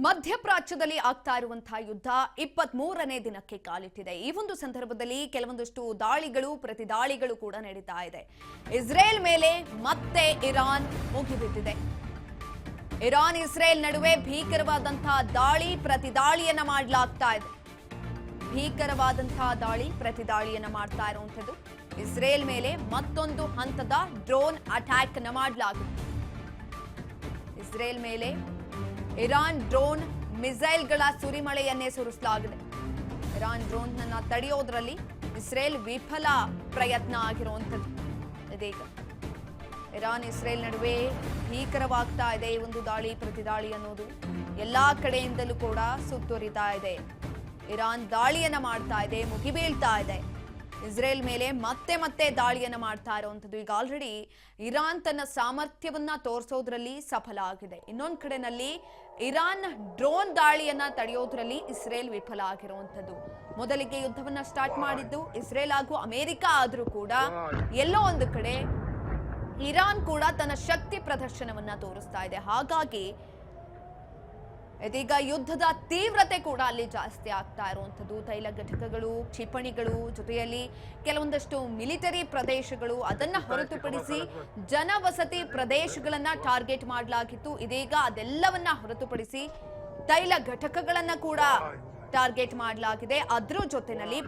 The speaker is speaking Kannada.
ಮಧ್ಯಪ್ರಾಚ್ಯದಲ್ಲಿ ಆಗ್ತಾ ಇರುವಂತಹ ಯುದ್ಧ 23ನೇ ದಿನಕ್ಕೆ ಕಾಲಿಟ್ಟಿದೆ. ಈ ಒಂದು ಸಂದರ್ಭದಲ್ಲಿ ಕೆಲವೊಂದಷ್ಟು ದಾಳಿಗಳು ಪ್ರತಿದಾಳಿಗಳು ಕೂಡ ನಡೀತಾ ಇದೆ. ಇಸ್ರೇಲ್ ಮೇಲೆ ಮತ್ತೆ ಇರಾನ್ ಮುಗಿಬಿದ್ದಿದೆ. ಇರಾನ್ ಇಸ್ರೇಲ್ ನಡುವೆ ಭೀಕರವಾದಂತಹ ದಾಳಿ ಪ್ರತಿದಾಳಿಯನ್ನ ಮಾಡಲಾಗ್ತಾ ಇದೆ. ಭೀಕರವಾದಂತಹ ದಾಳಿ ಪ್ರತಿದಾಳಿಯನ್ನ ಮಾಡ್ತಾ ಇರುವಂತದ್ದು. ಇಸ್ರೇಲ್ ಮೇಲೆ ಮತ್ತೊಂದು ಹಂತದ ಡ್ರೋನ್ ಅಟ್ಯಾಕ್ ಅನ್ನ ಮಾಡಲಾಗಿದೆ. ಇಸ್ರೇಲ್ ಮೇಲೆ ಇರಾನ್ ಡ್ರೋನ್ ಮಿಸೈಲ್ಗಳ ಸುರಿಮಳೆಯನ್ನೇ ಸುರಿಸಲಾಗಿದೆ. ಇರಾನ್ ಡ್ರೋನ್ ಅನ್ನ ತಡೆಯೋದ್ರಲ್ಲಿ ಇಸ್ರೇಲ್ ವಿಫಲ ಪ್ರಯತ್ನ ಆಗಿರುವಂತದ್ದು. ಇದೀಗ ಇರಾನ್ ಇಸ್ರೇಲ್ ನಡುವೆ ಭೀಕರವಾಗ್ತಾ ಇದೆ. ಈ ಒಂದು ದಾಳಿ ಪ್ರತಿದಾಳಿ ಅನ್ನೋದು ಎಲ್ಲಾ ಕಡೆಯಿಂದಲೂ ಕೂಡ ಸುತ್ತುವರಿತಾ ಇದೆ. ಇರಾನ್ ದಾಳಿಯನ್ನ ಮಾಡ್ತಾ ಇದೆ, ಮುಗಿಬೀಳ್ತಾ ಇದೆ. ಇಸ್ರೇಲ್ ಮೇಲೆ ಮತ್ತೆ ಮತ್ತೆ ದಾಳಿಯನ್ನ ಮಾಡ್ತಾ ಇರುವಂತದ್ದು. ಈಗ ಆಲ್ರೆಡಿ ಇರಾನ್ ತನ್ನ ಸಾಮರ್ಥ್ಯವನ್ನ ತೋರಿಸೋದ್ರಲ್ಲಿ ಸಫಲ ಆಗಿದೆ. ಇನ್ನೊಂದು ಕಡೆನಲ್ಲಿ ಇರಾನ್ ಡ್ರೋನ್ ದಾಳಿಯನ್ನ ತಡೆಯೋದ್ರಲ್ಲಿ ಇಸ್ರೇಲ್ ವಿಫಲ ಆಗಿರುವಂತದ್ದು. ಮೊದಲಿಗೆ ಯುದ್ಧವನ್ನ ಸ್ಟಾರ್ಟ್ ಮಾಡಿದ್ದು ಇಸ್ರೇಲ್ ಹಾಗೂ ಅಮೆರಿಕ ಆದ್ರೂ ಕೂಡ ಎಲ್ಲೋ ಒಂದು ಕಡೆ ಇರಾನ್ ಕೂಡ ತನ್ನ ಶಕ್ತಿ ಪ್ರದರ್ಶನವನ್ನ ತೋರಿಸ್ತಾ ಇದೆ. ಹಾಗಾಗಿ ಇದೀಗ ಯುದ್ಧದ ತೀವ್ರತೆ ಕೂಡ ಅಲ್ಲಿ ಜಾಸ್ತಿ ಆಗ್ತಾ ಇರುವಂತದ್ದು. ತೈಲ ಘಟಕಗಳು, ಕ್ಷಿಪಣಿಗಳು, ಜೊತೆಯಲ್ಲಿ ಕೆಲವೊಂದಷ್ಟು ಮಿಲಿಟರಿ ಪ್ರದೇಶಗಳು, ಅದನ್ನ ಹೊರತುಪಡಿಸಿ ಜನವಸತಿ ಪ್ರದೇಶಗಳನ್ನ ಟಾರ್ಗೆಟ್ ಮಾಡಲಾಗಿತ್ತು. ಇದೀಗ ಅದೆಲ್ಲವನ್ನ ಹೊರತುಪಡಿಸಿ ತೈಲ ಘಟಕಗಳನ್ನ ಕೂಡ ಟಾರ್ಗೆಟ್ ಮಾಡಲಾಗಿದೆ. ಅದ್ರ ಜೊತೆನಲ್ಲಿ